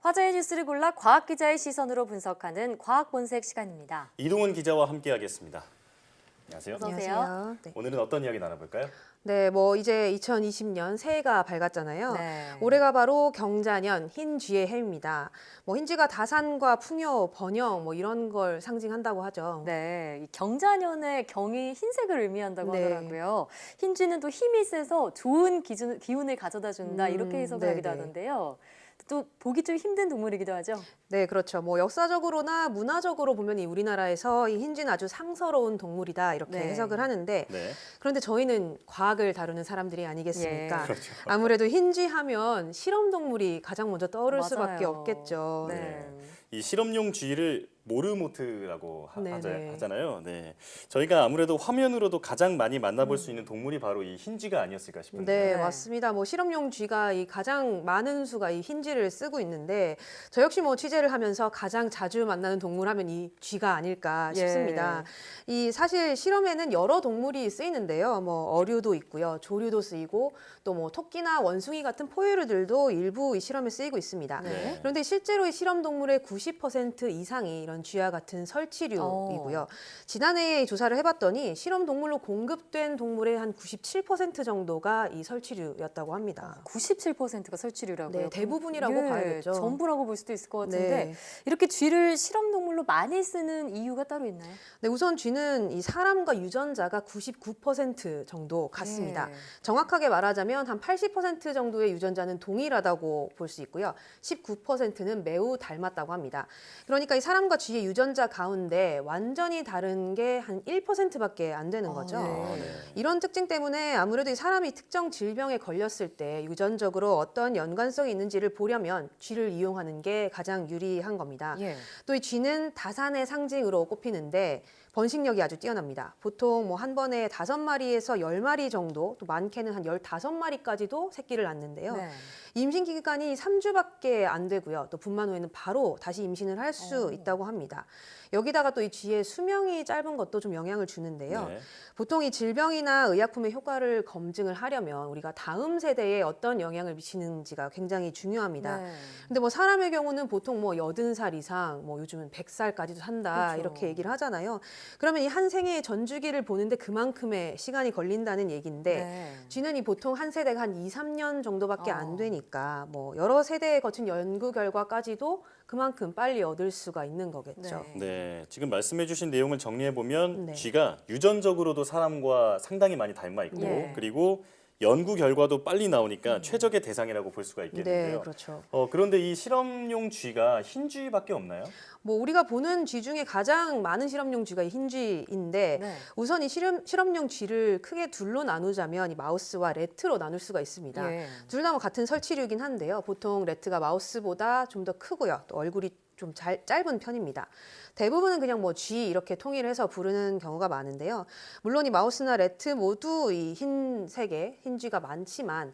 화제의 뉴스를 골라 과학 기자의 시선으로 분석하는 과학 본색 시간입니다. 이동훈 기자와 함께하겠습니다. 안녕하세요. 어서 오세요. 안녕하세요. 네. 오늘은 어떤 이야기 나눠볼까요? 네, 이제 2020년 새해가 밝았잖아요. 네. 올해가 바로 경자년 흰쥐의 해입니다. 흰쥐가 다산과 풍요, 번영 이런 걸 상징한다고 하죠. 네, 이 경자년의 경이 흰색을 의미한다고 네. 하더라고요. 흰쥐는 또 힘이 세서 좋은 기운을 가져다 준다 이렇게 해석을 하기도 네네. 하던데요. 또 보기 좀 힘든 동물이기도 하죠. 네, 그렇죠. 역사적으로나 문화적으로 보면 이 우리나라에서 이 흰쥐는 아주 상서로운 동물이다 이렇게 네. 해석을 하는데 네. 그런데 저희는 과학을 다루는 사람들이 아니겠습니까? 예. 그렇죠. 아무래도 흰쥐 하면 실험 동물이 가장 먼저 떠오를 수밖에 맞아요. 없겠죠. 네. 이 실험용 쥐를 모르모트라고 네네. 하잖아요. 네. 저희가 아무래도 화면으로도 가장 많이 만나볼 수 있는 동물이 바로 이 흰쥐가 아니었을까 싶은데. 네, 네. 맞습니다. 실험용 쥐가 이 가장 많은 수가 이 흰쥐를 쓰고 있는데 저 역시 취재를 하면서 가장 자주 만나는 동물 하면 이 쥐가 아닐까 싶습니다. 이 사실 실험에는 여러 동물이 쓰이는데요. 어류도 있고요. 조류도 쓰이고 또 토끼나 원숭이 같은 포유류들도 일부 이 실험에 쓰이고 있습니다. 네. 그런데 실제로 이 실험 동물의 90% 이상이 이런 쥐와 같은 설치류이고요. 지난해에 조사를 해봤더니 실험 동물로 공급된 동물의 한 97% 정도가 이 설치류였다고 합니다. 97%가 설치류라고요. 네, 대부분이라고 봐야겠죠. 전부라고 볼 수도 있을 것 같은데 네. 이렇게 쥐를 실험 동물로 많이 쓰는 이유가 따로 있나요? 네, 우선 쥐는 이 사람과 유전자가 99% 정도 같습니다. 네. 정확하게 말하자면 한 80% 정도의 유전자는 동일하다고 볼 수 있고요. 19%는 매우 닮았다고 합니다. 그러니까 이 사람과 쥐의 유전자 가운데 완전히 다른 게 한 1%밖에 안 되는 거죠. 네. 네. 이런 특징 때문에 아무래도 이 사람이 특정 질병에 걸렸을 때 유전적으로 어떤 연관성이 있는지를 보려면 쥐를 이용하는 게 가장 유리한 겁니다. 예. 또 이 쥐는 다산의 상징으로 꼽히는데 번식력이 아주 뛰어납니다. 보통 한 번에 5마리에서 10마리 정도, 또 많게는 한 15마리까지도 새끼를 낳는데요. 네. 임신 기간이 3주밖에 안 되고요. 또 분만 후에는 바로 다시 임신을 할 수 있다고 합니다. 여기다가 또 이 쥐의 수명이 짧은 것도 좀 영향을 주는데요. 네. 보통 이 질병이나 의약품의 효과를 검증을 하려면 우리가 다음 세대에 어떤 영향을 미치는지가 굉장히 중요합니다. 네. 근데 사람의 경우는 보통 80살 이상, 요즘은 100살까지도 산다 그렇죠. 이렇게 얘기를 하잖아요. 그러면 이 한 생애의 전주기를 보는데 그만큼의 시간이 걸린다는 얘기인데 네. 쥐는 이 보통 한 세대가 한 2, 3년 정도밖에 안 어. 되니까 여러 세대에 거친 연구 결과까지도 그만큼 빨리 얻을 수가 있는 거겠죠. 네. 네. 지금 말씀해주신 내용을 정리해 보면 네. 쥐가 유전적으로도 사람과 상당히 많이 닮아 있고 예. 그리고 연구 결과도 빨리 나오니까 최적의 대상이라고 볼 수가 네, 있겠는데요. 그렇죠. 그런데 이 실험용 쥐가 흰 쥐밖에 없나요? 우리가 보는 쥐 중에 가장 많은 실험용 쥐가 이 흰쥐인데 네. 우선 이 실험용 쥐를 크게 둘로 나누자면 이 마우스와 레트로 나눌 수가 있습니다. 예. 둘 다 같은 설치류이긴 한데요. 보통 레트가 마우스보다 좀 더 크고요. 또 얼굴이 좀 짧은 편입니다. 대부분은 그냥 쥐 이렇게 통일해서 부르는 경우가 많은데요. 물론 이 마우스나 레트 모두 이 흰색의 흰쥐가 많지만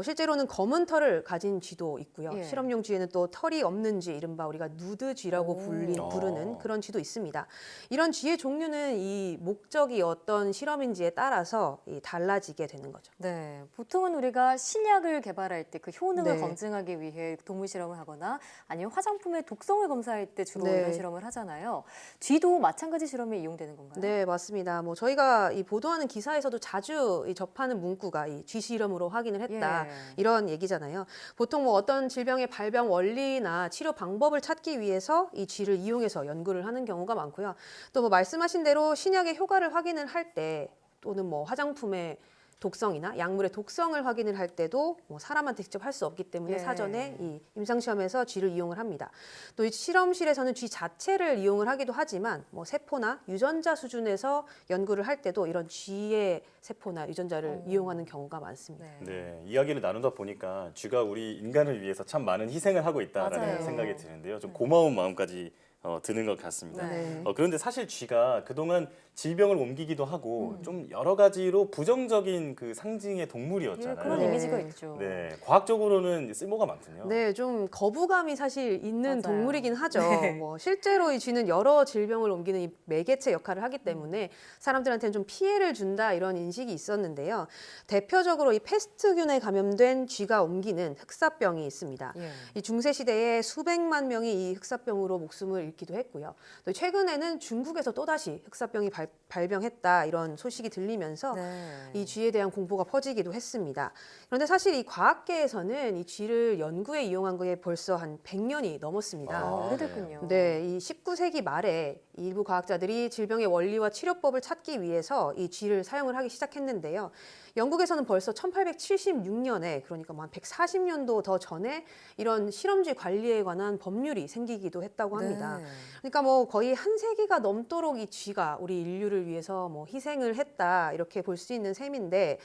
실제로는 검은 털을 가진 쥐도 있고요. 예. 실험용 쥐에는 또 털이 없는 쥐, 이른바 우리가 누드 쥐라고 오. 부르는 그런 쥐도 있습니다. 이런 쥐의 종류는 이 목적이 어떤 실험인지에 따라서 달라지게 되는 거죠. 네, 보통은 우리가 신약을 개발할 때 그 효능을 네. 검증하기 위해 동물 실험을 하거나 아니면 화장품의 독성을 검사할 때 주로 네. 이런 실험을 하잖아요. 쥐도 마찬가지 실험에 이용되는 건가요? 네, 맞습니다. 저희가 이 보도하는 기사에서도 자주 접하는 문구가 이 쥐 실험으로 확인을 했다. 예. 이런 얘기잖아요. 보통 보통 질병의 발병 원리나 치료 방법을 찾기 위해서 이 쥐를 이용해서 연구를 하는 경우가 많고요. 또 말씀하신 대로 신약의 효과를 확인을 할 때 또는 화장품의 독성이나 약물의 독성을 확인을 할 때도 사람한테 직접 할 수 없기 때문에 예. 사전에 이 임상시험에서 쥐를 이용을 합니다. 또 이 실험실에서는 쥐 자체를 이용을 하기도 하지만 세포나 유전자 수준에서 연구를 할 때도 이런 쥐의 세포나 유전자를 이용하는 경우가 많습니다. 네. 네, 이야기를 나누다 보니까 쥐가 우리 인간을 위해서 참 많은 희생을 하고 있다라는 맞아요. 생각이 드는데요. 좀 고마운 마음까지 드는 것 같습니다. 네. 그런데 사실 쥐가 그동안 질병을 옮기기도 하고 음. 좀 여러 가지로 부정적인 그 상징의 예, 동물이었잖아요. 그런 네. 이미지가 있죠. 네, 과학적으로는 쓸모가 많군요. 네, 좀 거부감이 사실 있는 맞아요. 동물이긴 하죠. 네. 뭐 실제로 이 쥐는 여러 질병을 옮기는 이 매개체 역할을 하기 때문에 사람들한테는 좀 피해를 준다 이런 인식이 있었는데요. 대표적으로 이 패스트균에 감염된 쥐가 옮기는 흑사병이 있습니다. 예. 이 중세 시대에 수백만 명이 이 흑사병으로 목숨을 잃기도 했고요. 또 최근에는 중국에서 또다시 흑사병이 발병했다 이런 소식이 들리면서 네. 이 쥐에 대한 공포가 퍼지기도 했습니다. 그런데 사실 이 과학계에서는 이 쥐를 연구에 이용한 게 벌써 한 100년이 넘었습니다. 아, 오래됐군요. 네, 이 19세기 말에 일부 과학자들이 질병의 원리와 치료법을 찾기 위해서 이 쥐를 사용을 하기 시작했는데요. 영국에서는 벌써 1876년에 그러니까 뭐 한 140년도 더 전에 이런 실험쥐 관리에 관한 법률이 생기기도 했다고 합니다. 네. 그러니까 뭐 거의 한 세기가 넘도록 이 쥐가 우리 인류를 위해서 뭐 희생을 했다 이렇게 볼 수 있는 셈인데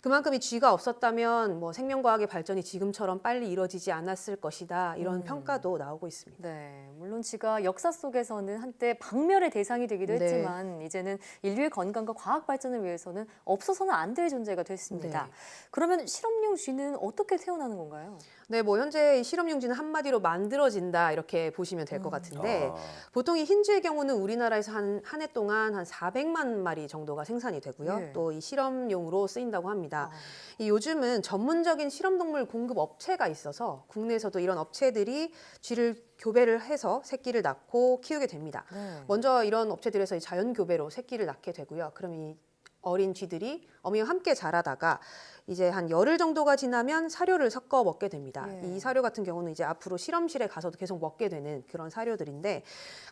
그만큼 이 쥐가 없었다면 뭐 생명과학의 발전이 지금처럼 빨리 이뤄지지 않았을 것이다 이런 평가도 나오고 있습니다. 네, 물론 쥐가 역사 속에서는 한때 박멸의 대상이 되기도 네. 했지만 이제는 인류의 건강과 과학 발전을 위해서는 없어서는 안 될 존재가 됐습니다. 네. 그러면 실험용 쥐는 어떻게 태어나는 건가요? 네, 뭐 현재 이 실험용쥐는 한마디로 만들어진다 이렇게 보시면 될 것 같은데 보통 이 흰쥐의 경우는 우리나라에서 한 해 동안 한 400만 마리 정도가 생산이 되고요. 예. 또 이 실험용으로 쓰인다고 합니다. 아. 이 요즘은 전문적인 실험동물 공급 업체가 있어서 국내에서도 이런 업체들이 쥐를 교배를 해서 새끼를 낳고 키우게 됩니다. 네. 먼저 이런 업체들에서 이 자연 교배로 새끼를 낳게 되고요. 그럼 이 어린 쥐들이 어미와 함께 자라다가 이제 한 열흘 정도가 지나면 사료를 섞어 먹게 됩니다. 예. 이 사료 같은 경우는 이제 앞으로 실험실에 가서도 계속 먹게 되는 그런 사료들인데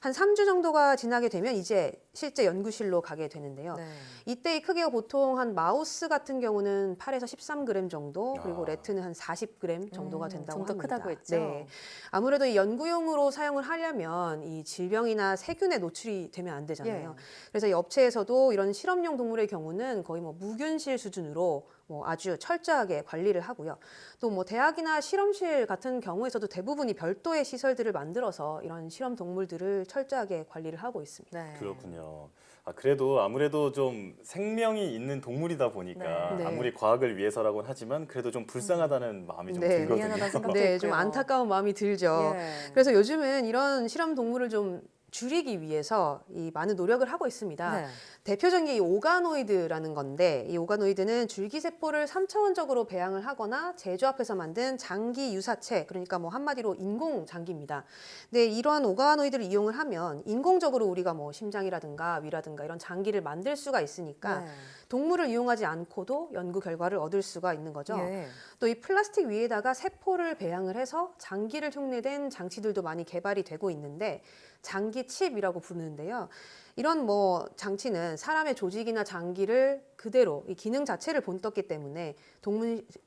한 3주 정도가 지나게 되면 이제 실제 연구실로 가게 되는데요. 네. 이때 의 크기가 보통 한 마우스 같은 경우는 8에서 13g 정도 그리고 아. 레트는 한 40g 정도가 된다고 좀 더 합니다. 크다고 했죠. 네. 아무래도 이 연구용으로 사용을 하려면 이 질병이나 세균에 노출이 되면 안 되잖아요. 예. 그래서 이 업체에서도 이런 실험용 동물의 경우는 거의 뭐 무균실 수준으로 뭐 아주 철저하게 관리를 하고요. 또 뭐 대학이나 실험실 같은 경우에서도 대부분이 별도의 시설들을 만들어서 이런 실험 동물들을 철저하게 관리를 하고 있습니다. 네. 그렇군요. 그래도 아무래도 좀 생명이 있는 동물이다 보니까 네. 아무리 과학을 위해서라고는 하지만 그래도 좀 불쌍하다는 마음이 좀 네. 들거든요. 미안하다는 생각도 네, 좀 있고요. 안타까운 마음이 들죠. 예. 그래서 요즘은 이런 실험 동물을 좀 줄이기 위해서 이 많은 노력을 하고 있습니다. 네. 대표적인 게 이 오가노이드라는 건데 이 오가노이드는 줄기세포를 3차원적으로 배양을 하거나 제조합해서 만든 장기 유사체 그러니까 뭐 한마디로 인공 장기입니다. 근데 이러한 오가노이드를 이용을 하면 인공적으로 우리가 뭐 심장이라든가 위라든가 이런 장기를 만들 수가 있으니까 네. 동물을 이용하지 않고도 연구 결과를 얻을 수가 있는 거죠. 예. 또 이 플라스틱 위에다가 세포를 배양을 해서 장기를 흉내된 장치들도 많이 개발이 되고 있는데 장기 칩이라고 부르는데요. 이런 뭐 장치는 사람의 조직이나 장기를 그대로 이 기능 자체를 본떴기 때문에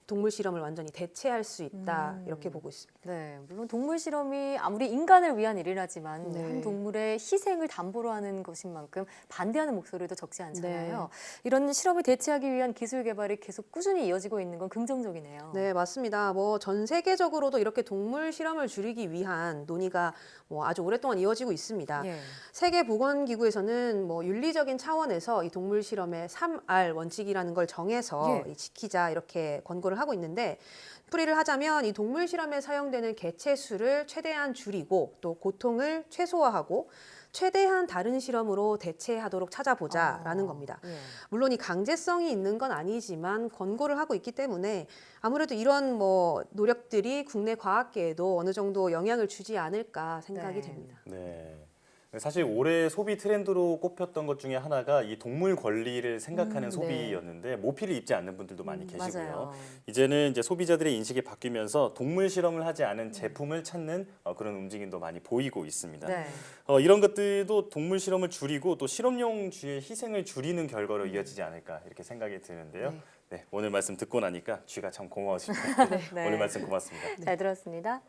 동물 실험을 완전히 대체할 수 있다 이렇게 보고 있습니다. 네, 물론 동물 실험이 아무리 인간을 위한 일이라지만 네. 한 동물의 희생을 담보로 하는 것인 만큼 반대하는 목소리도 적지 않잖아요. 네. 이런 실험을 대체하기 위한 기술 개발이 계속 꾸준히 이어지고 있는 건 긍정적이네요. 네, 맞습니다. 뭐 전 세계적으로도 이렇게 동물 실험을 줄이기 위한 논의가 뭐 아주 오랫동안 이어지고 있습니다. 예. 세계보건기구에서는 뭐 윤리적인 차원에서 이 동물 실험의 3R 원칙이라는 걸 정해서 예. 이 지키자 이렇게 권고를 하고 있는데 풀이를 하자면 이 동물 실험에 사용되는 개체 수를 최대한 줄이고 또 고통을 최소화하고 최대한 다른 실험으로 대체하도록 찾아보자라는 겁니다. 예. 물론 이 강제성이 있는 건 아니지만 권고를 하고 있기 때문에 아무래도 이런 뭐 노력들이 국내 과학계에도 어느 정도 영향을 주지 않을까 생각이 네. 됩니다. 네. 사실 올해 소비 트렌드로 꼽혔던 것 중에 하나가 이 동물 권리를 생각하는 네. 소비였는데 모피를 입지 않는 분들도 많이 계시고요. 맞아요. 이제는 이제 소비자들의 인식이 바뀌면서 동물 실험을 하지 않은 제품을 찾는 그런 움직임도 많이 보이고 있습니다. 네. 이런 것들도 동물 실험을 줄이고 또 실험용 쥐의 희생을 줄이는 결과로 이어지지 않을까 이렇게 생각이 드는데요. 네. 네, 오늘 말씀 듣고 나니까 쥐가 참 고마워집니다. 네. 오늘 말씀 고맙습니다. 잘 들었습니다.